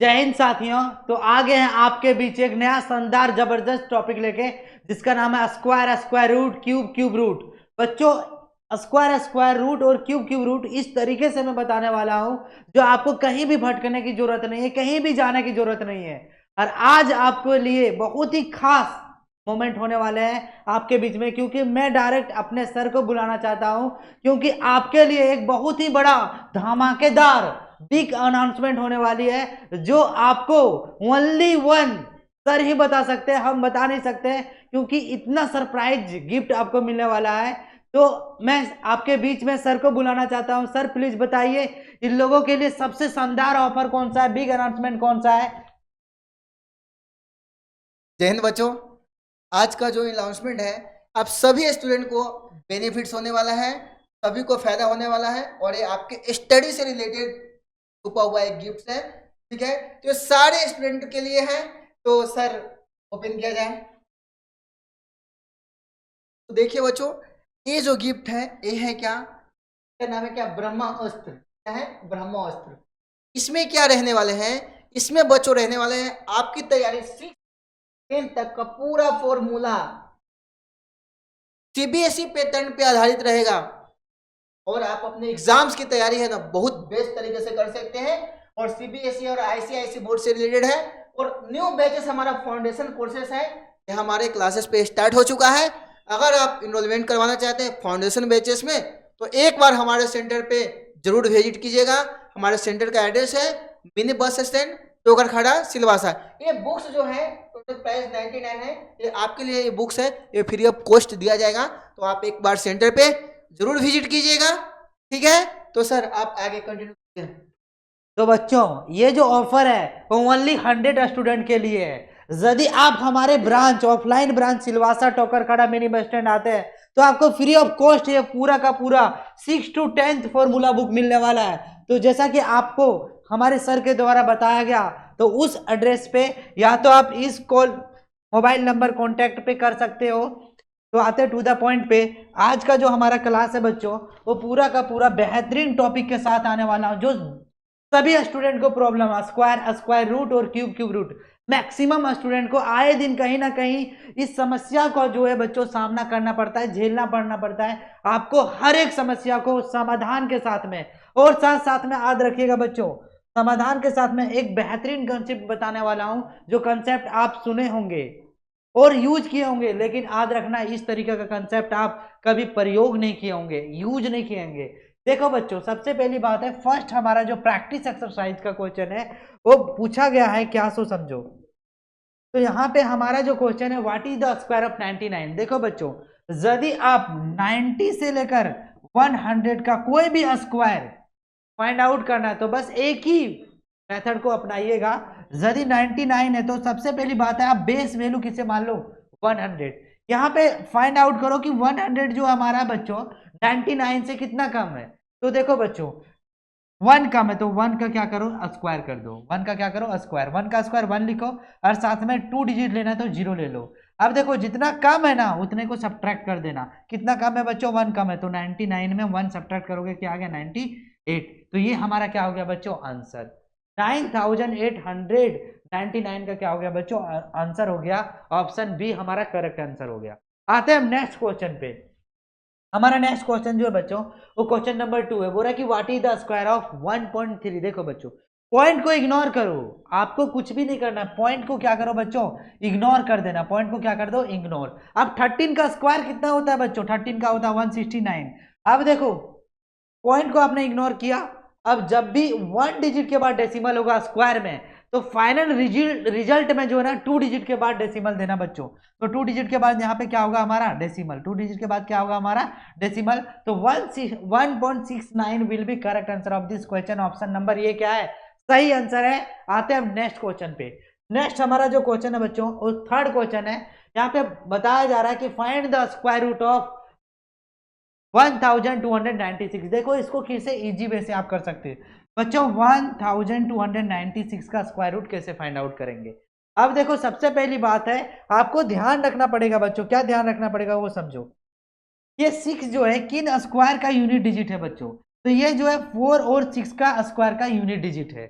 जय हिंद साथियों। तो आगे हैं आपके बीच एक नया शानदार जबरदस्त टॉपिक लेके, जिसका नाम है square square root cube cube root. बच्चों, स्क्वायर स्क्वायर रूट और क्यूब क्यूब रूट इस तरीके से मैं बताने वाला हूं जो आपको कहीं भी भटकने की जरूरत नहीं है, कहीं भी जाने की जरूरत नहीं है। और आज आपके लिए बहुत ही खास मोमेंट होने वाले हैं आपके बीच में, क्योंकि मैं डायरेक्ट अपने सर को बुलाना चाहता हूं, क्योंकि आपके लिए एक बहुत ही बड़ा धमाकेदार बिग अनाउंसमेंट होने वाली है, जो आपको ओनली वन सर ही बता सकते हैं, हम बता नहीं सकते, क्योंकि इतना सरप्राइज गिफ्ट आपको मिलने वाला है। तो मैं आपके बीच में सर को बुलाना चाहता हूं। सर प्लीज बताइए, इन लोगों के लिए सबसे शानदार ऑफर कौन सा है, बिग अनाउंसमेंट कौन सा है? जय हिंद बच्चों। आज का जो अनाउंसमेंट है, आप सभी स्टूडेंट को बेनिफिट्स होने वाला है, सभी को फायदा होने वाला है, और ये आपके स्टडी से रिलेटेड छुपा हुआ एक गिफ्ट है। ठीक है, तो ये सारे स्टूडेंट के लिए है। तो सर, ओपन किया जाए। तो देखिए बच्चों, ये जो गिफ्ट है ये है क्या, इसका नाम है क्या, ब्रह्मास्त्र। क्या है? ब्रह्मास्त्र। इसमें क्या रहने वाले हैं? इसमें बच्चों रहने वाले हैं आपकी तैयारी 6 तक का पूरा फॉर्मूला सीबीएसई पैटर्न पे आधारित रहेगा, और आप अपने एग्जाम्स की तैयारी है ना बहुत बेस्ट तरीके से कर सकते हैं। और सीबीएसई और आईसीआईसी बोर्ड से रिलेटेड है, और न्यू बैचेस हमारा फाउंडेशन कोर्सेस है, ये हमारे क्लासेस पे स्टार्ट हो चुका है। अगर आप इनरोलमेंट करवाना चाहते हैं फाउंडेशन बैचेस में, तो एक बार हमारे सेंटर पे जरूर विजिट कीजिएगा। हमारे सेंटर का एड्रेस है मिनी बस स्टैंड, टोकरखाड़ा, सिलवासा। ये बुक्स जो है टोटल प्राइस 99 है। ये आपके लिए ये बुक्स है, ये फ्री ऑफ कॉस्ट दिया जाएगा, तो आप एक बार सेंटर पे जरूर विजिट कीजिएगा। ठीक है, तो सर आप आगे कंटिन्यू कीजिए। तो बच्चों, ये जो ऑफर है वो ओनली 100 स्टूडेंट के लिए है। यदि आप हमारे branch, offline branch Silvassa Tokarkhada mini bus stand आते हैं, तो आपको फ्री ऑफ कॉस्ट ये पूरा का पूरा 6 to 10th फॉर्मूला बुक मिलने वाला है। तो जैसा कि आपको हमारे सर के द्वारा बताया गया, तो उस एड्रेस पे या तो आप इस कॉल मोबाइल नंबर कॉन्टैक्ट पे कर सकते हो। तो आते टू द पॉइंट पे, आज का जो हमारा क्लास है बच्चों, वो पूरा का पूरा बेहतरीन टॉपिक के साथ आने वाला है, जो सभी स्टूडेंट को प्रॉब्लम है, स्क्वायर स्क्वायर रूट और cube cube root. Maximum student को आए दिन कहीं ना कहीं इस समस्या को जो है बच्चों सामना करना पड़ता है, झेलना पड़ना पड़ता है। आपको हर एक समस्या को समाधान के साथ में, और साथ साथ में याद रखिएगा बच्चों, समाधान के साथ में एक बेहतरीन कंसेप्ट बताने वाला हूं, जो कंसेप्ट आप सुने होंगे और यूज किए होंगे, लेकिन याद रखना इस तरीके का कंसेप्ट आप कभी प्रयोग नहीं किए होंगे, यूज नहीं किए होंगे। देखो बच्चों, सबसे पहली बात है, फर्स्ट हमारा जो प्रैक्टिस एक्सरसाइज का क्वेश्चन है वो पूछा गया है, क्या सो समझो। तो यहाँ पे हमारा जो क्वेश्चन है, what is the square of 99। देखो बच्चों, यदि आप 90 से लेकर 100 का कोई भी स्क्वायर फाइंड आउट करना है, तो बस एक ही मेथड को अपनाइएगा। यदि 99 है तो सबसे पहली बात है, आप बेस वैल्यू किसे मान लो, 100। यहाँ पे फाइंड आउट करो कि 100 जो हमारा बच्चों 99 से कितना कम है। तो देखो बच्चों, 1 कम है तो 1 का क्या करो, स्क्वायर कर दो। 1 का क्या करो, स्क्वायर। 1 का स्क्वायर 1 लिखो, और साथ में 2 डिजिट लेना है तो 0 ले लो। अब देखो, जितना कम है ना उतने को सब्ट्रैक्ट कर देना। कितना कम है बच्चों, 1 कम है, तो 99 में 1 सब्ट्रैक्ट करोगे, क्या आ गया, 98। तो ये हमारा क्या हो गया बच्चों, आंसर 9899 का क्या हो गया बच्चों, आंसर हो गया। ऑप्शन बी हमारा करेक्ट आंसर हो गया। आते हैं हम नेक्स्ट क्वेश्चन पे। हमारा नेक्स्ट क्वेश्चन जो है बच्चों, वो क्वेश्चन नंबर 2 है। बोल रहा है कि what is the square of 1.3। देखो बच्चों, पॉइंट को इग्नोर करो, आपको कुछ भी नहीं करना, पॉइंट को क्या करो बच्चों, इग्नोर कर देना। पॉइंट को क्या कर दो, इग्नोर। अब 13 का स्क्वायर कितना होता है बच्चों, 13 का होता है 169। अब देखो, पॉइंट को आपने इग्नोर किया। अब जब भी 1 डिजिट के बाद डेसिमल होगा स्क्वायर में, तो फाइनल रिजल्ट में जो है ना 2 डिजिट के बाद डेसिमल देना बच्चों। तो 2 डिजिट के बाद यहाँ पे क्या होगा हमारा, डेसिमल। 2 डिजिट के बाद क्या होगा हमारा, डेसिमल। तो 1.69 will be correct answer of this question. Option number ये क्या है, सही आंसर है। आते हैं हम नेक्स्ट क्वेश्चन पे। नेक्स्ट हमारा जो क्वेश्चन है बच्चों, वो थर्ड क्वेश्चन है। यहाँ पे बताया जा रहा है कि find the square root of 1296। देखो, इसको कैसे इजी वे से आप कर सकते हैं बच्चों। 1296 का स्क्वायर रूट कैसे फाइंड आउट करेंगे। अब देखो, सबसे पहली बात है, आपको ध्यान रखना पड़ेगा बच्चों। क्या ध्यान रखना पड़ेगा वो समझो। ये 6 जो है किन स्क्वायर का यूनिट डिजिट है बच्चों, तो ये जो है 4 और 6 का स्क्वायर का यूनिट डिजिट है।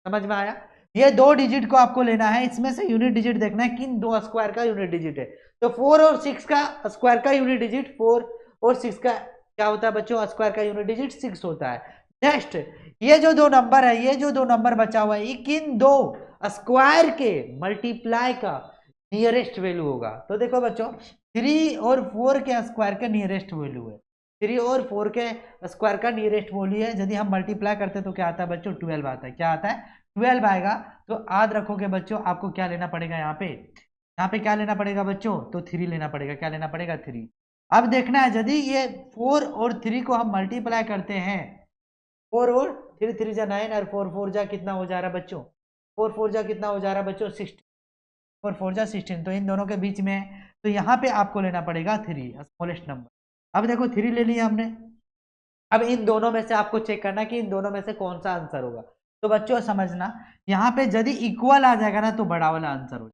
समझ में आया? ये 2 डिजिट को आपको लेना है, इसमें से यूनिट डिजिट देखना है किन 2 स्क्वायर का यूनिट डिजिट है। तो 4 और 6 का स्क्वायर का यूनिट डिजिट 4 और 6 का क्या होता है बच्चों, स्क्वायर का यूनिट डिजिट 6 होता है। नेक्स्ट, ये जो 2 नंबर है, ये जो 2 नंबर बचा हुआ है, ये किन 2 स्क्वायर के मल्टीप्लाई का नियरेस्ट वैल्यू होगा। तो देखो बच्चों, 3 और 4 के स्क्वायर का नियरेस्ट वैल्यू है, 3 और 4 के स्क्वायर का नियरेस्ट वैल्यू है। यदि हम मल्टीप्लाई करते हैं तो क्या आता है बच्चों, 12 आता है। क्या आता है, 12 आएगा। तो याद रखोगे बच्चों, आपको क्या लेना पड़ेगा यहाँ पे क्या लेना पड़ेगा बच्चों, तो 3 लेना पड़ेगा। क्या लेना पड़ेगा, 3। अब देखना है, यदि ये 4 और 3 को हम मल्टीप्लाई करते हैं, 4 और 3, 3 जा 9 और 4 4 जा कितना हो जा रहा है बच्चों, 4 4 जा कितना हो जा रहा है बच्चों, 16, 4 4 जा 16। तो इन दोनों के बीच में, तो यहाँ पे आपको लेना पड़ेगा 3, स्मॉलेस्ट नंबर। अब देखो 3 ले लिया हमने। अब इन दोनों में से आपको चेक करना कि इन दोनों में से कौन सा आंसर होगा। तो बच्चों समझना, यहाँ पे यदि इक्वल आ जाएगा ना, तो बड़ा वाला आंसर होगा।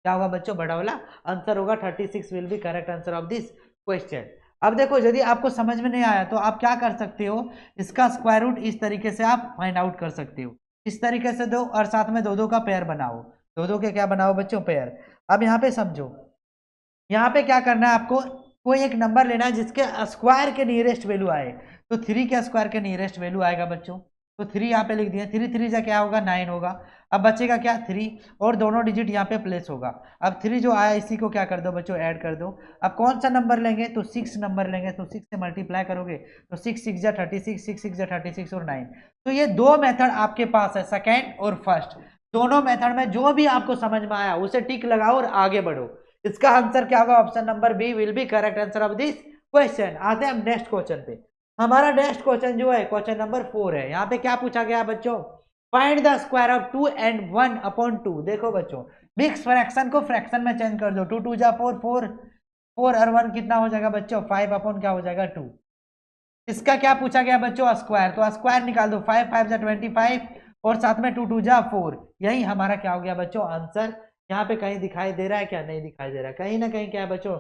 क्या होगा बच्चों, बड़ा वाला आंसर होगा। 36 will be correct answer of this question. अब देखो, यदि आपको समझ में नहीं आया तो आप क्या कर सकते हो, इसका स्क्वायर रूट इस तरीके से आप फाइंड आउट कर सकते हो। इस तरीके से दो, और साथ में 2 का पेयर बनाओ, 2 के क्या बनाओ बच्चों, पेयर। अब यहाँ पे समझो, यहाँ पे क्या करना है आपको, कोई एक नंबर लेना है जिसके स्क्वायर के नियरेस्ट वैल्यू आए। तो 3 के स्क्वायर के नियरेस्ट वैल्यू आएगा बच्चों, तो 3 यहाँ पे लिख दिया। 3 3 जा क्या होगा, 9 होगा। अब बचेगा क्या, 3, और दोनों डिजिट यहाँ पे प्लेस होगा। अब 3 जो आया इसी को क्या कर दो बच्चों, ऐड कर दो। अब कौन सा नंबर लेंगे, तो 6 नंबर लेंगे। तो 6 से मल्टीप्लाई करोगे तो 6 6 जा 36, 6 6 जा 36 और 9। तो ये 2 मेथड आपके पास है, सेकेंड और फर्स्ट। दोनों मेथड में जो भी आपको समझ में आया उसे टिक लगाओ और आगे बढ़ो। इसका आंसर क्या होगा, option number B will be correct answer of this question. आते हैं हम नेक्स्ट क्वेश्चन पे। हमारा नेक्स्ट क्वेश्चन जो है क्वेश्चन नंबर 4 है। यहाँ पे क्या पूछा गया बच्चों, find the square of 2 and 1/2। देखो बच्चों, मिक्स फ्रैक्शन को फ्रैक्शन में चेंज कर दो। 2 2 जा 4 4 4 और 1 कितना हो जाएगा बच्चों, 5 अपॉन क्या हो जाएगा, 2। इसका क्या पूछा गया बच्चों, स्क्वायर। तो स्क्वायर निकाल दो, 5 5 जा 25 और साथ में 2 2 जा 4। यही हमारा क्या हो गया बच्चों, आंसर। यहाँ पे कहीं दिखाई दे रहा है क्या, नहीं दिखाई दे रहा है। कहीं ना कहीं क्या है बच्चों,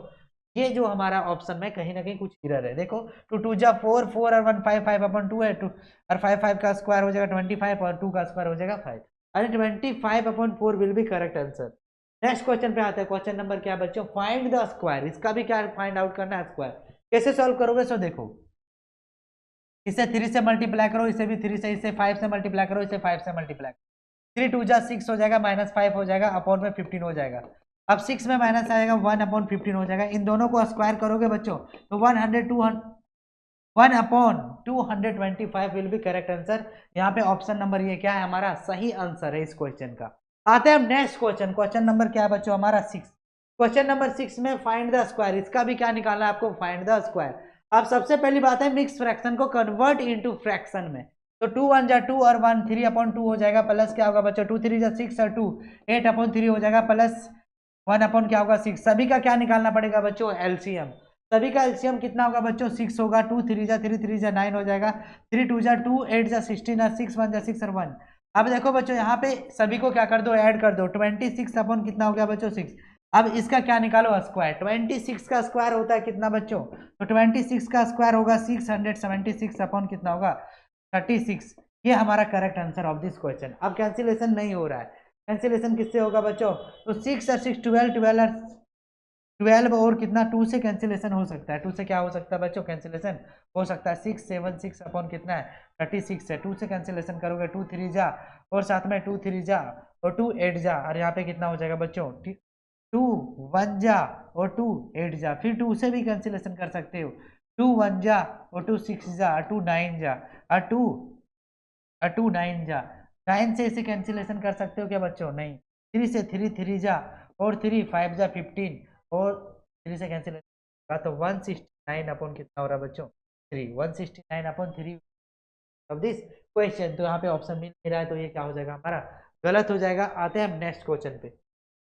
ये जो हमारा ऑप्शन में कहीं ना कहीं कुछ एरर है। देखो 2 2 जा 4 4 और 1 5 5 अपॉन 2 है, 2 और 5 5 का स्क्वायर हो जाएगा 25 और 2 का स्क्वायर हो जाएगा 5। अरे 25 upon 4 will be correct answer. Next question पे आते हैं। क्वेश्चन नंबर क्या बच्चों, फाइंड द स्क्वायर। इसका भी क्या फाइंड आउट करना है, स्क्वायर। कैसे सॉल्व करोगे, सो देखो, इसे 3 से मल्टीप्लाई करो, इसे भी 3 से, इसे 5 से मल्टीप्लाई करो, इसे 5 से मल्टीप्लाई करो। 3 2 जा 6 हो जाएगा, -5 हो जाएगा, अपॉन में 15 हो जाएगा। अब 6 में माइनस आएगा, 1 अपॉन 15 हो जाएगा। इन दोनों को स्क्वायर करोगे बच्चों तो 1 upon 225 will be correct answer. यहाँ पे ऑप्शन नंबर ये क्या है, हमारा सही आंसर है इस क्वेश्चन का। आते हैं हम नेक्स्ट क्वेश्चन। क्वेश्चन नंबर क्या है बच्चों, हमारा 6। क्वेश्चन नंबर 6 में फाइंड द स्क्वायर। इसका भी क्या निकालना है आपको, फाइंड द स्क्वायर। अब सबसे पहली बात है, मिक्स फ्रैक्शन को कन्वर्ट इनटू फ्रैक्शन में। तो 2 1 जा 2 और 1 3 अपॉन 2 हो जाएगा, प्लस क्या होगा बच्चों, 2 3 जा 6 और 2 8 अपॉन 3 हो जाएगा, प्लस 1 अपॉन क्या होगा 6। सभी का क्या निकालना पड़ेगा बच्चों, एलसीएम। सभी का एलसीएम कितना होगा बच्चों, 6 होगा। 2 3 जा 3 3 जा 9 हो जाएगा, 3 2 जा 2 8 जा 16 और 6 1 जा 6 और 1। अब देखो बच्चों, यहाँ पे सभी को क्या कर दो, ऐड कर दो। 26 अपॉन कितना हो गया बच्चों, 6। अब इसका क्या निकालो, स्क्वायर। 26 का स्क्वायर होता है कितना बच्चों, तो 26 का स्क्वायर होगा 676 अपॉन कितना होगा, 36। ये हमारा correct answer of this question. अब कैंसिलेशन नहीं हो रहा है, कैंसिलेशन किससे होगा बच्चों, तो 6 और 6 12 और कितना 2 से कैंसिलेशन हो सकता है। 2 से क्या हो सकता है बच्चों, कैंसिलेशन हो सकता है। 6 7 6 अपॉन कितना है, 36 है। 2 से कैंसिलेशन करोगे 2 3 जा और साथ में 2 3 जा और 2 8 जा, और यहाँ पे कितना हो जाएगा बच्चों, 2 1 जा और 2 8 जा। फिर 2 से भी कैंसिलेशन कर सकते हो, 2 1 जा और 2 6 जा और 2 9 जा और 2 9 जा। 9 से इसे कैंसिलेशन कर सकते हो क्या बच्चों, नहीं। 3 से 3 3 जा और 3 5 जा 15 और 3 से कैंसिलेशन होगा तो 169 अपॉन कितना हो रहा है बच्चों, 3। 169 अपॉन 3 ऑफ दिस क्वेश्चन। तो यहाँ पे ऑप्शन मिल नहीं रहा है, तो ये क्या हो जाएगा हमारा, गलत हो जाएगा। आते हैं हम नेक्स्ट क्वेश्चन पे।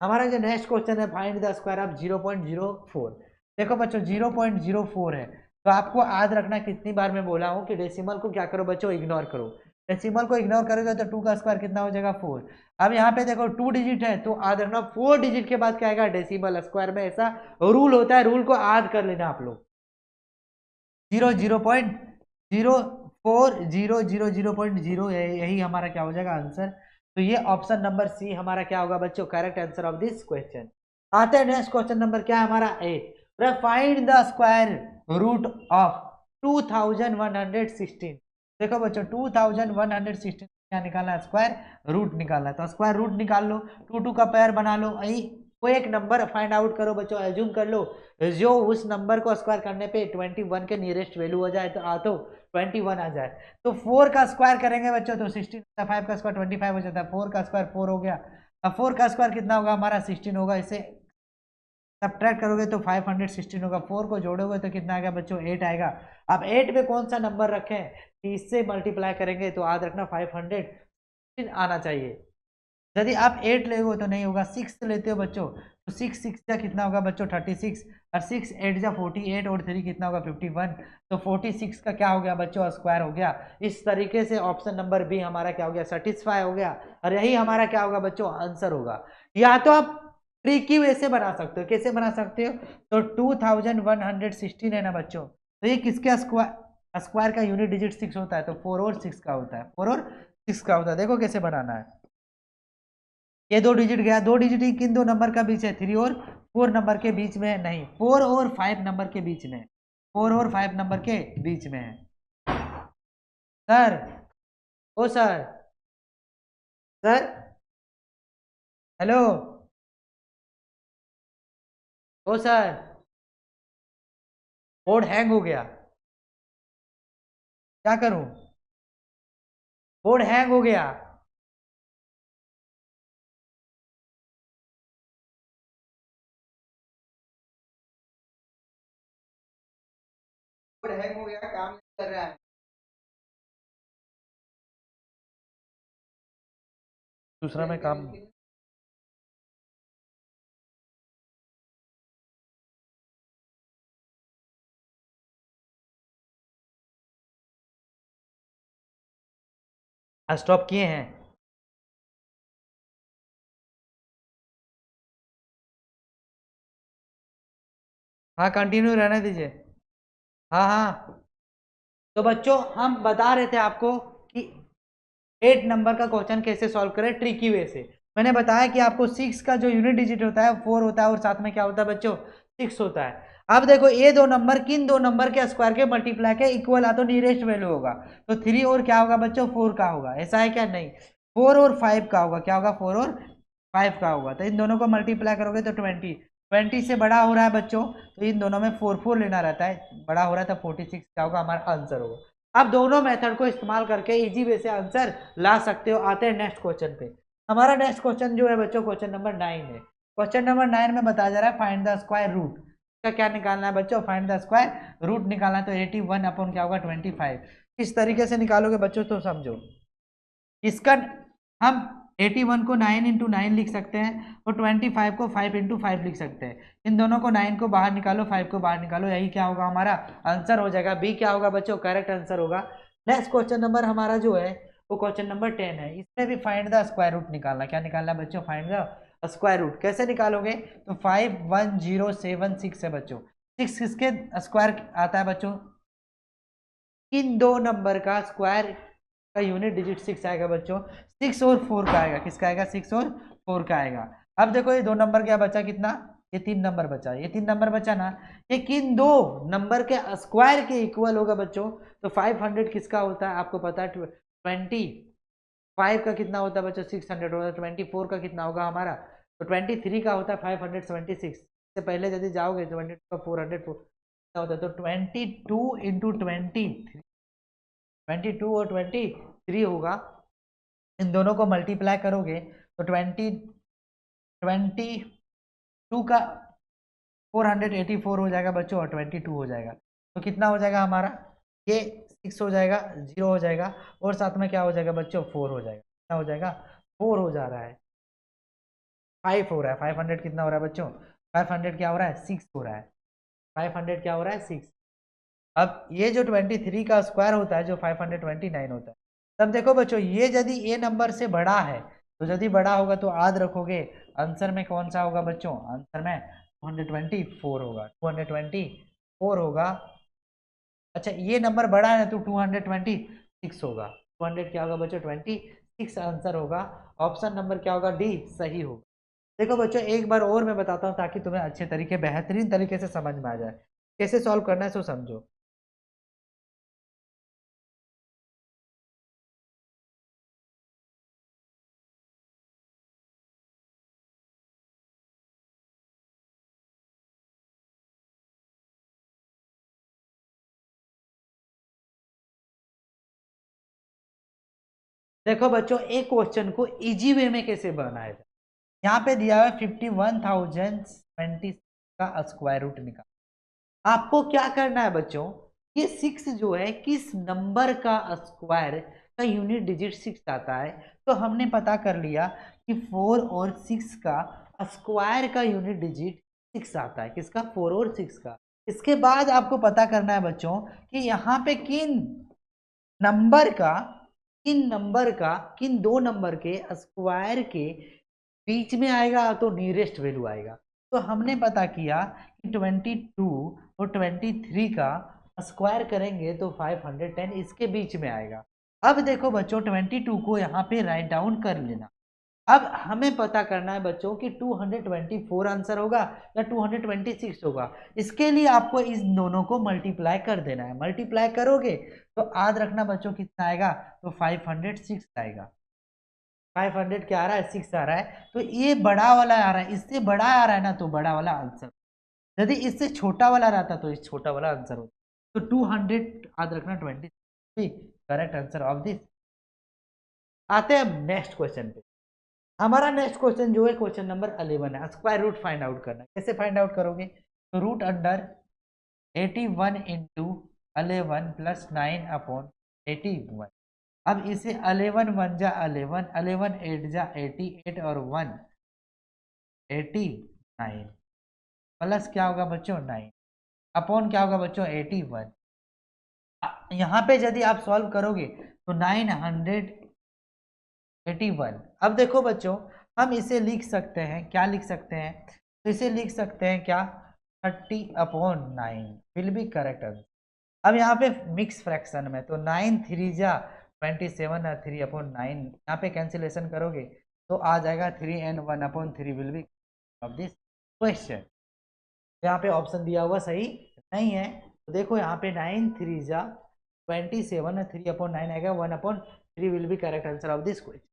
हमारा जो नेक्स्ट क्वेश्चन है, फाइंड द स्क्वायर ऑफ 0.04। देखो बच्चों 0.04 है, तो आपको याद रखना, कितनी बार मैं बोला हूँ कि डेसिमल को क्या करो बच्चों, इग्नोर करो। डेसिमल को इग्नोर करोगे तो 2 का स्क्वायर कितना हो जाएगा, 4। अब यहाँ पे देखो 2 डिजिट है, तो याद रखना 4 डिजिट के बाद क्या आएगा, डेसिमल। स्क्वायर में ऐसा रूल होता है, रूल को याद कर लेना आप लोग। 0.04000.0 यही हमारा क्या हो जाएगा आंसर। तो ये ऑप्शन नंबर सी हमारा क्या होगा बच्चों, correct answer of this question. आते हैं नेक्स्ट क्वेश्चन नंबर क्या है हमारा 8, find the square root of 2116। देखो बच्चों 2116 क्या निकालना है, स्क्वायर रूट निकालना है। तो स्क्वायर रूट निकाल लो, 2 का पेयर बना लो, कोई एक नंबर फाइंड आउट करो बच्चों, एज्यूम कर लो जो उस नंबर को स्क्वायर करने पे 21 के नियरेस्ट वैल्यू हो जाए, तो 21 आ जाए। तो 4 का स्क्वायर करेंगे बच्चों तो 16, 5 का स्क्वायर 25 हो जाता है, 4 का स्क्वायर 4 हो गया। अब 4 का स्क्वायर कितना होगा हमारा 16 होगा, इसे सब्ट्रैक्ट करोगे तो 516 होगा, 4 को जोड़ोगे तो कितना आएगा बच्चों 8 आएगा। अब 8 पे कौन सा नंबर रखें कि इससे मल्टीप्लाई करेंगे, तो याद रखना 516 आना चाहिए। यदि आप 8 लेते तो नहीं होगा, 6 लेते हो बच्चों तो 6 6 का कितना होगा बच्चों 36, और 6 8 जा 48 और 3 कितना होगा 51, तो 46 का क्या हो गया बच्चों स्क्वायर हो गया। इस तरीके से ऑप्शन नंबर बी हमारा क्या हो गया, सेटिस्फाई हो गया, और यही हमारा क्या होगा बच्चों आंसर होगा। या तो आप ट्रिकी वे से बना सकते हो, कैसे बना सकते हो, तो 2116 है ना बच्चों, तो ये किसका स्क्वायर, स्क्वायर का यूनिट डिजिट 6 होता है, तो 4 और 6 का होता है, 4 और 6 का होता है। देखो कैसे बनाना है, ये 2 डिजिट गया, 2 डिजिट ही किन दो नंबर का बीच है, 3 और 4 नंबर के बीच में है, नहीं 4 और 5 नंबर के बीच में, 4 और 5 नंबर के बीच में है। सर, ओ सर, सर, हेलो, ओ सर, बोर्ड हैंग हो गया, क्या करूं, बोर्ड हैंग हो गया। बोर्ड हैंग हो गया, काम नहीं कर रहा है। दूसरा में काम, स्टॉप किए हैं। हाँ कंटिन्यू रहने दीजिए, हाँ हाँ। तो बच्चों हम बता रहे थे आपको कि 8 नंबर का क्वेश्चन कैसे सॉल्व करें ट्रिकी वे से। मैंने बताया कि आपको 6 का जो यूनिट डिजिट होता है 4 होता है, और साथ में क्या होता है बच्चों 6 होता है। अब देखो ये दो नंबर किन दो नंबर के स्क्वायर के मल्टीप्लाई के इक्वल आ, तो नियरेस्ट वैल्यू होगा, तो 3 और क्या होगा बच्चों 4 का होगा, ऐसा है क्या, नहीं 4 और 5 का होगा, क्या होगा 4 और 5 का होगा। तो इन दोनों को मल्टीप्लाई करोगे तो 20 से बड़ा हो रहा है बच्चों, तो इन दोनों में 4 लेना रहता है, बड़ा हो रहा है तो 46 क्या होगा हमारा आंसर होगा। आप दोनों मेथड को इस्तेमाल करके इजी वे से आंसर ला सकते हो। आते हैं नेक्स्ट क्वेश्चन पे। हमारा नेक्स्ट क्वेश्चन जो है बच्चों क्वेश्चन नंबर 9 है। क्वेश्चन नंबर 9 में बताया जा रहा है फाइंड द स्क्वायर रूट का, क्या निकालना है बच्चों, फाइंड द स्क्वायर रूट निकालना है, तो 81 अपॉन क्या होगा 25। इस तरीके से निकालोगे बच्चों तो समझो, इसका हम 81 को 9 इंटू 9 लिख सकते हैं, और 25 को 5 इंटू 5 लिख सकते हैं। इन दोनों को 9 को बाहर निकालो, 5 को बाहर निकालो, यही क्या होगा हमारा आंसर हो जाएगा। बी क्या होगा बच्चों, करेक्ट आंसर होगा। नेक्स्ट क्वेश्चन नंबर हमारा जो है वो क्वेश्चन नंबर 10 है। इसमें भी फाइंड द स्क्वायर रूट निकालना, क्या निकालना है बच्चों, फाइंड द स्क्वायर रूट। कैसे निकालोगे, तो 51076 है बच्चों, 6 किसके स्क्वायर आता है बच्चों, इन दो नंबर का स्क्वायर का यूनिट डिजिट 6 आएगा बच्चों, 6 और 4 का आएगा, किसका आएगा 6 और 4 का आएगा। अब देखो ये दो नंबर क्या बचा, कितना, ये 3 नंबर बचा, ये 3 नंबर बचा ना, ये किन दो नंबर के स्क्वायर के इक्वल होगा बच्चों, तो 500 किसका होता है आपको पता है, 25 का कितना होता है बच्चों 600 होता है, 24 का कितना होगा हमारा, तो 23 का होता है 576। से पहले यदि जाओगे तो 22 का 400 होता है, तो 22 इंटू 22 और 23 होगा, इन दोनों को मल्टीप्लाई करोगे तो 22 का 484 हो जाएगा बच्चों, और 22 हो जाएगा, तो कितना हो जाएगा हमारा, ये 6 हो जाएगा, 0 हो जाएगा, और साथ में क्या हो जाएगा बच्चों 4 हो जाएगा, कितना हो जाएगा 4 हो जा रहा है, 5 हो रहा है, 500 कितना हो रहा है बच्चों, 500 क्या हो रहा है 6 हो रहा है, 500 क्या हो रहा है 6। अब ये जो 23 का स्क्वायर होता है जो 529 होता है। तब देखो बच्चों ये यदि ए नंबर से बड़ा है, तो यदि बड़ा होगा तो याद रखोगे आंसर में कौन सा होगा बच्चों, आंसर में 224 होगा, 224 होगा। अच्छा ये नंबर बड़ा है तो 226 होगा, 200 क्या होगा बच्चों 26 6 आंसर होगा। ऑप्शन नंबर क्या होगा? डी सही होगा। देखो बच्चों, एक बार और मैं बताता हूँ ताकि तुम्हें अच्छे तरीके, बेहतरीन तरीके से समझ में आ जाए कैसे सॉल्व करना है, सो समझो। देखो बच्चों, एक क्वेश्चन को इजी वे में कैसे बनाया जाए। यहाँ पे दिया हुआ है 51,020 का स्क्वायर रूट निकाल। आपको क्या करना है बच्चों, ये 6 जो है किस नंबर का स्क्वायर का यूनिट डिजिट 6 आता है। तो हमने पता कर लिया कि 4 और 6 का स्क्वायर का यूनिट डिजिट 6 आता है। किसका? 4 और 6 का। इसके बाद आपको पता करना है बच्चों कि यहाँ पे नंबर का किन दो नंबर के स्क्वायर के बीच में आएगा, तो नियरेस्ट वैल्यू आएगा। तो हमने पता किया कि 22 और 23 का स्क्वायर करेंगे तो 510 इसके बीच में आएगा। अब देखो बच्चों, 22 को यहाँ पे राइट डाउन कर लेना। अब हमें पता करना है बच्चों कि 224 आंसर होगा या 226 होगा। इसके लिए आपको इस दोनों को मल्टीप्लाई कर देना है। मल्टीप्लाई करोगे तो याद रखना बच्चों कितना आएगा, तो 506 आएगा। 500 क्या आ रहा है? 6 आ रहा है। तो ये बड़ा वाला आ रहा है, इससे बड़ा आ रहा है ना, तो बड़ा वाला आंसर। यदि इससे छोटा वाला रहता तो इस छोटा वाला आंसर होता। तो 200 याद रखना, 20 करेक्ट आंसर ऑफ दिस। आते हैं नेक्स्ट क्वेश्चन पे। हमारा नेक्स्ट क्वेश्चन जो है क्वेश्चन नंबर 11 है। स्क्वायर रूट फाइंड आउट करना। कैसे फाइंड आउट करोगे? तो root under 81 into 11 plus 9 upon 81। अब इसे 11 1 जा 11, 11 8 जा 88 और 1 89 प्लस क्या होगा बच्चों? 9 अपॉन क्या होगा बच्चों? 81। यहाँ पे यदि आप सॉल्व करोगे तो 981। अब देखो बच्चों, हम इसे लिख सकते हैं, क्या लिख सकते हैं? तो इसे लिख सकते हैं क्या? 30/9 विल बी करेक्ट आंसर। अब यहाँ पे मिक्स फ्रैक्शन में तो 9 3 जा 27 और 3/9 यहाँ पे कैंसिलेशन करोगे तो आ जाएगा 3 and 1/3 will be of this question. यहाँ पे ऑप्शन दिया हुआ सही नहीं है। तो देखो यहाँ पे 9 3 जा 27 और 3/9 आएगा, 1/3 will be correct answer of this question.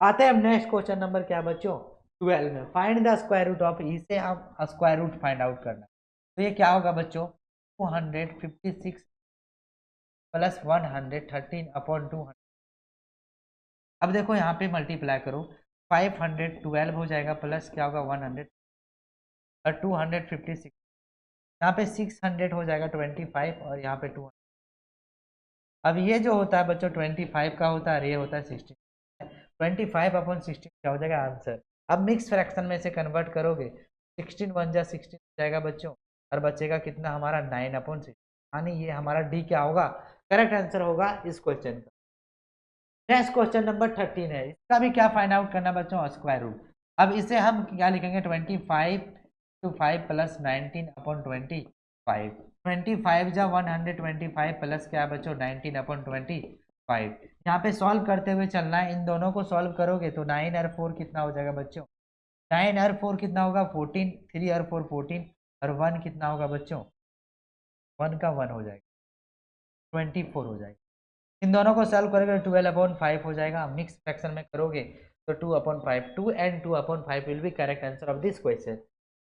आते हैं हम नेक्स्ट क्वेश्चन नंबर क्या बच्चों? 12 में। Find the square root of, इसे हम स्क्वायर रूट फाइंड आउट करना। तो ये क्या होगा बच्चों? 256 प्लस 113/200। अब देखो यहाँ पे मल्टीप्लाई करो, 512 हो जाएगा प्लस क्या होगा? 100 और 256। यहाँ पे 600 हो जाएगा 25 और यहाँ पे 200। अब ये जो होता है बच्चों 25 का होता है, ये होता है 16। 25/16 क्या हो जाएगा? आंसर। अब मिक्स फ्रैक्शन में से कन्वर्ट करोगे, 16 1 जा 16 हो जाएगा बच्चों, और बचेगा कितना हमारा? 9/6। यानी ये हमारा डी क्या होगा? करेक्ट आंसर होगा इस क्वेश्चन का। नेक्स्ट क्वेश्चन नंबर 13 है। इसका भी क्या फाइंड आउट करना बच्चों? Square root. अब इसे हम क्या लिखेंगे? 25/5 प्लस 19/25। 25 जा 125 प्लस क्या है बच्चों? 19/25। यहाँ पे सॉल्व करते हुए चलना है। इन दोनों को सॉल्व करोगे तो 9 और 4 कितना हो जाएगा बच्चों? 9 और 4 कितना होगा? 14। 3 और 4 14 और 1 कितना होगा बच्चों? 1 का 1 हो जाएगा, 24 हो जाएगा। इन दोनों को सॉल्व करोगे 12/5 हो जाएगा। मिक्स फ्रैक्शन में करोगे तो 2/5। 2 and 2/5 will be correct answer of this question.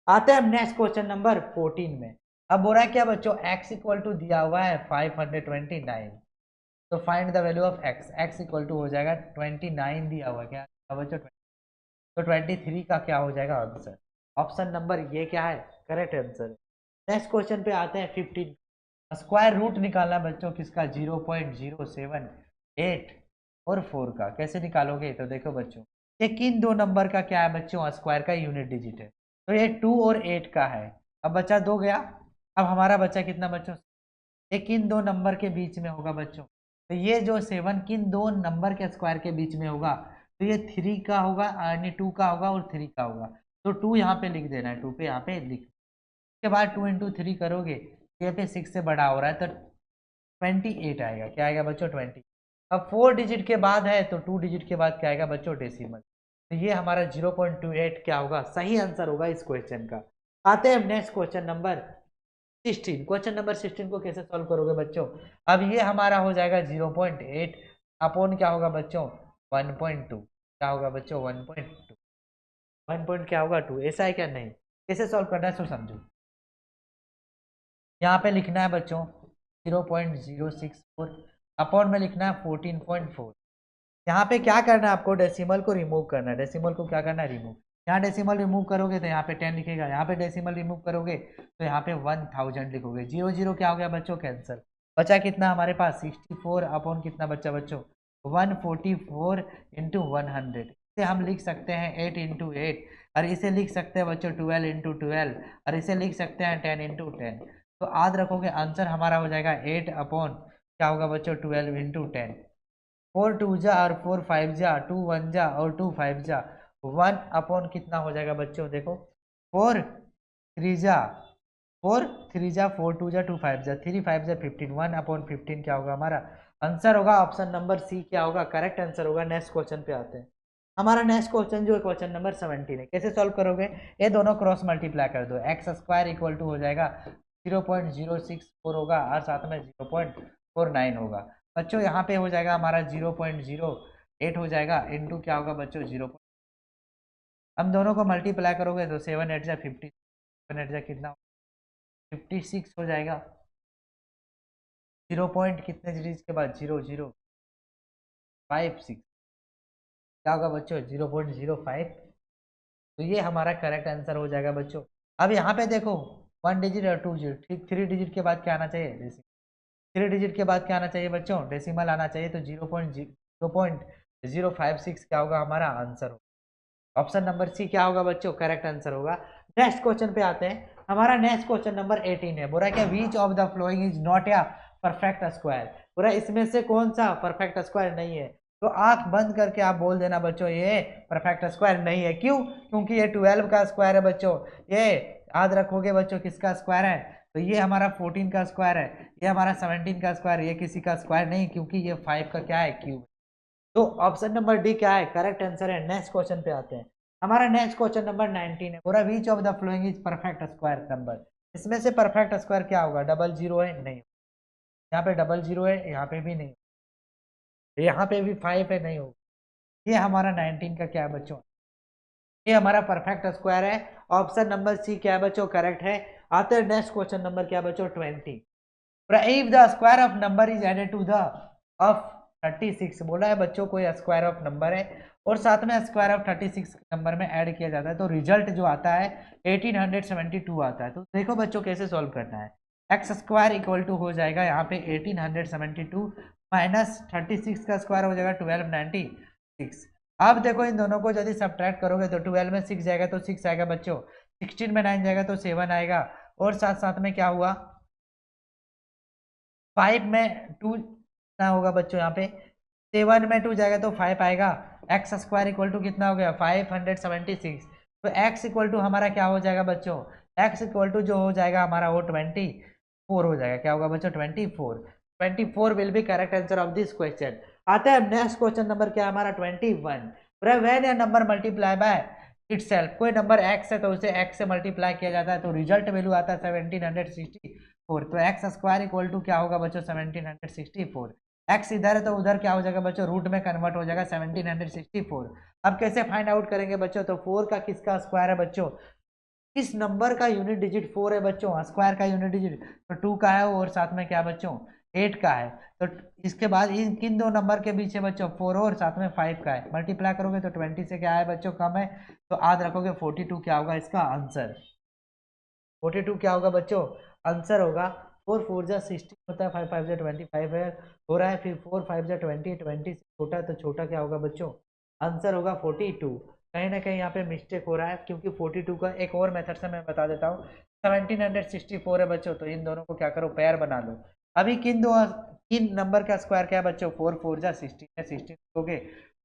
आते हैं नेक्स्ट क्वेश्चन नंबर 14 में। अब बोल रहा है क्या बच्चों? x इक्वल टू दिया हुआ है 529। तो find the value of x। x equal to हो जाएगा 29 दिया हुआ है, क्या बच्चों? तो 23 का क्या हो जाएगा आंसर? ऑप्शन नंबर ये क्या है? Correct answer. नेक्स्ट क्वेश्चन पे आते हैं 15। स्क्वायर रूट निकालना बच्चों किसका? 0.078 और 4 का। कैसे निकालोगे? तो देखो बच्चों, ये किन दो नंबर का क्या है बच्चों? स्क्वायर का यूनिट डिजिट है। तो ये 2 और 8 का है। अब बच्चा 2 गया। अब हमारा बच्चा कितना बच्चों? ये किन दो नंबर के बीच में होगा बच्चों? तो ये जो 7 किन दो नंबर के स्क्वायर के बीच में होगा? तो ये 3 का होगा, यानी 2 का होगा और 3 का होगा। तो 2 यहाँ पे लिख देना है, 2 पे यहाँ पे लिख। उसके बाद 2 इंटू 3 करोगे, ये पे 6 से बड़ा हो रहा है तो 28 आएगा। क्या आएगा बच्चों? 20। अब 4 डिजिट के बाद है तो 2 डिजिट के बाद क्या आएगा बच्चों, डेसिमल। तो ये हमारा 0.28 क्या होगा, सही आंसर होगा इस क्वेश्चन का। आते हैं next question number 16। Question number 16 को कैसे सॉल्व करोगे बच्चों, अब ये हमारा हो जाएगा 0.8 अपॉन क्या होगा बच्चों 1.2, क्या होगा बच्चों 1.2, 1 पॉइंट क्या होगा 2, ऐसा है क्या, नहीं। कैसे सॉल्व करना है सो समझो। यहाँ पे लिखना है बच्चों 0.064 अपॉन में लिखना है 14.4। यहाँ पे क्या करना है आपको, डेसिमल को रिमूव करना है। डेसिमल को क्या करना है, रिमूव। यहाँ डेसिमल रिमूव करोगे तो यहाँ पे 10 लिखेगा, यहाँ पे डेसिमल रिमूव करोगे तो यहाँ पे 1000 लिखोगे। 0 0 क्या हो गया बच्चों, कैंसर। बचा कितना हमारे पास 64 अपॉन कितना बच्चा बच्चों 144 इंटू 100। इसे हम लिख सकते हैं 8 इंटू 8, और इसे लिख सकते हैं बच्चों 12 इंटू 12, और इसे लिख सकते हैं 10 इंटू 10। तो याद रखोगे आंसर हमारा हो जाएगा 8 अपॉन क्या होगा बच्चों 12 इंटू 10। 4 2 जा और 4 5 जा, 2 1 जा और 2 5 जा, 1 अपॉन कितना हो जाएगा बच्चों, देखो 4 3 जा, 4 3 जा, 4 2 जा, 2 5 जा, 3 5 जा 15, 1 अपॉन 15 क्या होगा हमारा आंसर होगा ऑप्शन नंबर सी, क्या होगा करेक्ट आंसर होगा। नेक्स्ट क्वेश्चन पे आते हैं। हमारा नेक्स्ट क्वेश्चन जो है क्वेश्चन नंबर 17 है। कैसे सॉल्व करोगे, ये दोनों क्रॉस मल्टीप्लाई कर दो, एक्स स्क्वायर इक्वल टू हो जाएगा 0.064 होगा और साथ में 0.49 होगा बच्चों। यहाँ पे हो जाएगा हमारा 0.08 हो जाएगा इंटू क्या होगा बच्चों 0। हम दोनों को मल्टीप्लाई करोगे तो 7 8 जा 50, 7 8 जा कितना 56 हो जाएगा। 0 पॉइंट कितने डिजिट के बाद 0.056 क्या होगा बच्चों 0.05। तो ये हमारा करेक्ट आंसर हो जाएगा बच्चों। अब यहाँ पे देखो 1 डिजिट और 2 डिजिट, ठीक 3 डिजिट के बाद क्या आना चाहिए, डेसिमल। 3 डिजिट के बाद क्या आना चाहिए बच्चों, डेसिमल आना चाहिए। तो 0.056 क्या होगा हमारा आंसर होगा। ऑप्शन नंबर सी क्या होगा बच्चों, करेक्ट आंसर होगा। नेक्स्ट क्वेश्चन पे आते हैं। हमारा नेक्स्ट क्वेश्चन नंबर 18 है। बोला क्या, which of the following is not a perfect square. बोला इसमें से कौन सा परफेक्ट स्क्वायर नहीं है। तो आंख बंद करके आप बोल देना बच्चों ये परफेक्ट स्क्वायर नहीं है। क्यों, क्योंकि ये 12 का स्क्वायर है बच्चों। ये याद रखोगे बच्चों किसका स्क्वायर है, तो ये हमारा 14 का स्क्वायर है, ये हमारा 17 का स्क्वायर, ये किसी का स्क्वायर नहीं, क्योंकि ये 5 का क्या है, क्यूब। तो ऑप्शन नंबर डी क्या है, करेक्ट आंसर है। नेक्स्ट क्वेश्चन पे आते हैं। हमारा नेक्स्ट क्वेश्चन नंबर 19 है। पूरा which of the following is perfect square number. इसमें से परफेक्ट स्क्वायर क्या होगा, डबल जीरो है, नहीं। यहाँ पे डबल जीरो है, यहाँ पे भी नहीं, यहाँ पे भी 5 है, नहीं होगा। ये हमारा 19 का क्या है बच्चों, ये हमारा परफेक्ट स्क्वायर है। ऑप्शन नंबर सी क्या है बच्चों, करेक्ट है। आते हैं नेक्स्ट क्वेश्चन नंबर क्या बच्चों 20। If the square of number is added to the of 36, बोला है बच्चों कोई स्क्वायर ऑफ नंबर है और साथ में स्क्वायर ऑफ 36 नंबर में ऐड किया जाता है तो रिजल्ट जो आता है 1872 आता है। तो देखो बच्चों कैसे सॉल्व करना है। एक्स स्क्वायर इक्वल टू हो जाएगा यहाँ पे 1872 माइनस 36 का स्क्वायर हो जाएगा 1296। अब देखो इन दोनों को यदि सब्ट्रैक्ट करोगे तो 12 में 6 जाएगा तो 6 आएगा बच्चों, 16 में 9 जाएगा तो 7 आएगा, और साथ साथ में क्या हुआ 5 में 2 कितना होगा बच्चों, यहाँ पे 7 में 2 जाएगा तो 5 आएगा। एक्स स्क्वायर इक्वल टू कितना हो गया 576। तो एक्स इक्वल टू हमारा क्या हो जाएगा बच्चों, एक्स इक्वल टू जो हो जाएगा हमारा वो 24 हो जाएगा। क्या होगा बच्चों 24 will be correct answer of this question. आते हैं नेक्स्ट क्वेश्चन नंबर क्या हमारा 21। When A number multiply by itself, कोई नंबर एक्स है तो उसे एक्स से मल्टीप्लाई किया जाता है तो रिजल्ट वैल्यू आता है 1764। तो एक्स स्क्वायर इक्वल टू क्या होगा बच्चों 1764। एक्स इधर है तो उधर क्या हो जाएगा बच्चों, रूट में कन्वर्ट हो जाएगा 1764। अब कैसे फाइंड आउट करेंगे बच्चों, तो 4 का किसका स्क्वायर है बच्चों, किस नंबर का यूनिट डिजिट 4 है बच्चों, स्क्वायर का यूनिट डिजिट तो 2 का है और साथ में क्या बच्चों 8 का है। तो इसके बाद इन किन दो नंबर के बीच है बच्चों 4 और साथ में 5 का है, मल्टीप्लाई करोगे तो 20 से क्या है बच्चों कम है, तो याद रखोगे 42 क्या होगा इसका आंसर। 42 क्या होगा बच्चों आंसर होगा। 4 4 जा 16 होता है, 5 5 जा 25 है हो रहा है, फिर 4 5 जा 20, 20 से छोटा तो छोटा क्या होगा बच्चों, आंसर होगा 42। कहीं ना कहीं यहाँ पे मिस्टेक हो रहा है क्योंकि 42 का एक और मेथड से मैं बता देता हूँ। 1764 है बच्चों, तो इन दोनों को क्या करो पेयर बना लो। अभी किन नंबर का स्क्वायर क्या है बच्चों, 4 4 जा 16 है, 16 लिखोगे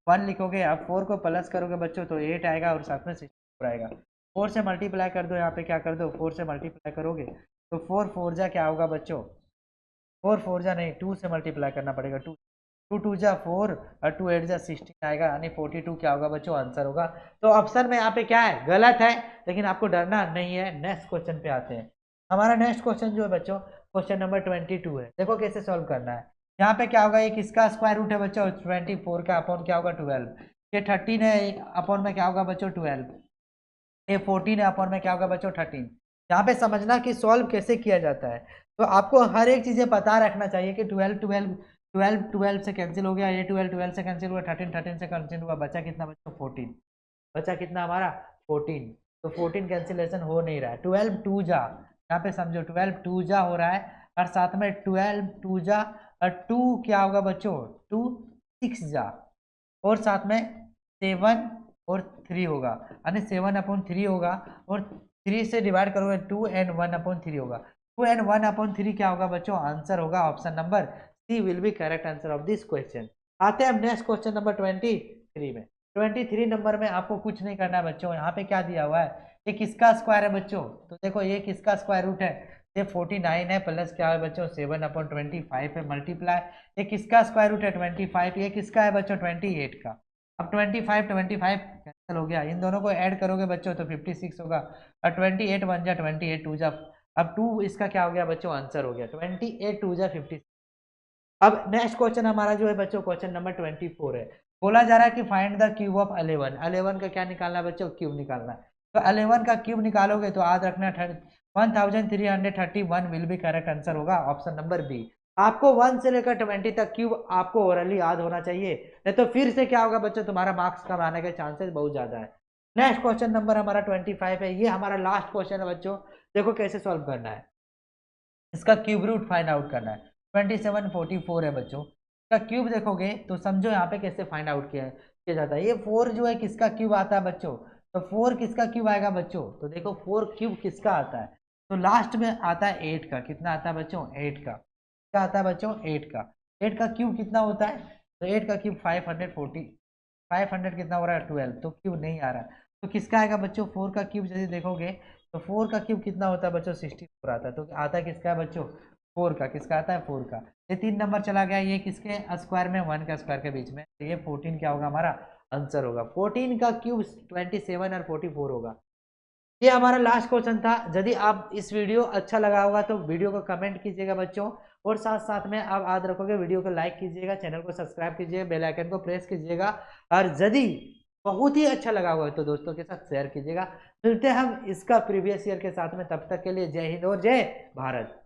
1 लिखोगे, अब 4 को प्लस करोगे बच्चों तो 8 आएगा और साथ में 64 आएगा। 4 से मल्टीप्लाई कर दो, यहाँ पे क्या कर दो 4 से मल्टीप्लाई करोगे तो 4 4 जा क्या होगा बच्चों, 4 4 जा नहीं 2 से मल्टीप्लाई करना पड़ेगा, 2 2 2 जा 4 और 2 8 जा 16 आएगा, यानी 42 क्या होगा बच्चों आंसर होगा। तो ऑप्शन में यहाँ पे क्या है, गलत है, लेकिन आपको डरना नहीं है। नेक्स्ट क्वेश्चन पे आते हैं। हमारा नेक्स्ट क्वेश्चन जो है बच्चों, क्वेश्चन नंबर 22 है। देखो कैसे सॉल्व करना है। यहाँ पे क्या होगा, ये किसका स्क्वायर रूट है बच्चों, 24 का अपॉन क्या होगा 12। ये 13 है अपॉन में क्या होगा बच्चों 12। ये 14 है अपॉन में क्या होगा बच्चों 13। यहाँ पे समझना कि सॉल्व कैसे किया जाता है। तो आपको हर एक चीजें पता रखना चाहिए कि 12 से कैंसिल हो गया, ये 12 से कैंसिल हुआ, 13 से कैंसिल हुआ, बचा कितना बच्चों 14। बचा कितना हमारा 14। तो 14 कैंसिलेशन हो नहीं रहा है। 12 2 जा, यहाँ पे समझो 12 2 जा हो रहा है, और साथ में 12 2 जा और 2 क्या होगा बच्चों 2 6 जा, और साथ में 7 और 3 होगा, यानी 7/3 होगा, और 3 से डिवाइड करोगे 2 एंड 1/3 होगा। 2 एंड 1/3 क्या होगा बच्चों, आंसर होगा option number C will be correct answer of this question. आते हैं हम नेक्स्ट क्वेश्चन नंबर 23 में। 23 नंबर में आपको कुछ नहीं करना है बच्चों। यहाँ पे क्या दिया हुआ है, ये किसका स्क्वायर है बच्चों, तो देखो ये किसका स्क्वायर रूट है, ये 49 है, प्लस क्या है बच्चों 7/25 है मल्टीप्लाई, ये किसका स्क्वायर रूट है 25, ये किसका है बच्चों 28 का। अब 25 कैंसिल हो गया, इन दोनों को ऐड करोगे बच्चों तो 56 होगा, और 28 1 जा 28 2 जा, अब 2 इसका क्या हो गया बच्चों आंसर हो गया 28 2 जा 56। अब नेक्स्ट क्वेश्चन हमारा जो है बच्चों क्वेश्चन नंबर 24 है। बोला जा रहा है कि फाइंड द क्यूब ऑफ 11। 11 का क्या निकालना है बच्चों, क्यूब निकालना है। तो 11 का क्यूब निकालोगे तो याद रखना 1331 विल बी करेक्ट आंसर होगा ऑप्शन नंबर बी। आपको 1 से लेकर 20 तक क्यूब आपको ओरली याद होना चाहिए, नहीं तो फिर से क्या होगा बच्चों तुम्हारा मार्क्स कम आने के चांसेस बहुत ज्यादा है। नेक्स्ट क्वेश्चन नंबर हमारा 25 है, ये हमारा लास्ट क्वेश्चन है बच्चों। देखो कैसे सॉल्व करना है, इसका क्यूब रूट फाइंड आउट करना है। 2744 है बच्चों, इसका क्यूब देखोगे तो समझो यहाँ पे कैसे फाइंड आउट किया जाता है। ये 4 जो है किसका क्यूब आता है बच्चों, तो 4 किसका क्यूब आएगा बच्चों, तो देखो 4 क्यूब किसका आता है, तो लास्ट में आता है 8 का। कितना आता है बच्चों 8 का। क्या आता है बच्चों 8 का। 8 का क्यूब कितना होता है, तो 8 का क्यूब 540, 500 कितना हो रहा है 12, तो क्यूब नहीं आ रहा। तो किसका आएगा बच्चों 4 का क्यूब यदि देखोगे तो 4 का क्यूब कितना होता है बच्चों 64 आता है। तो आता है किसका है बच्चों 4 का। किसका आता है 4 का। ये 3 नंबर चला गया, ये किसके स्क्वायर में 1 का स्क्वायर के बीच में, तो ये 14 क्या होगा हमारा आंसर होगा। 14 का क्यूब 27 और 44 होगा। ये हमारा लास्ट क्वेश्चन था। यदि आप इस वीडियो अच्छा लगा होगा तो वीडियो को कमेंट कीजिएगा बच्चों, और साथ साथ में आप याद रखोगे वीडियो को लाइक कीजिएगा, चैनल को सब्सक्राइब कीजिएगा, बेल आइकन को प्रेस कीजिएगा, और यदि बहुत ही अच्छा लगा होगा तो दोस्तों के साथ शेयर कीजिएगा। मिलते हैं हम इसका प्रीवियस ईयर के साथ में, तब तक के लिए जय हिंद और जय भारत।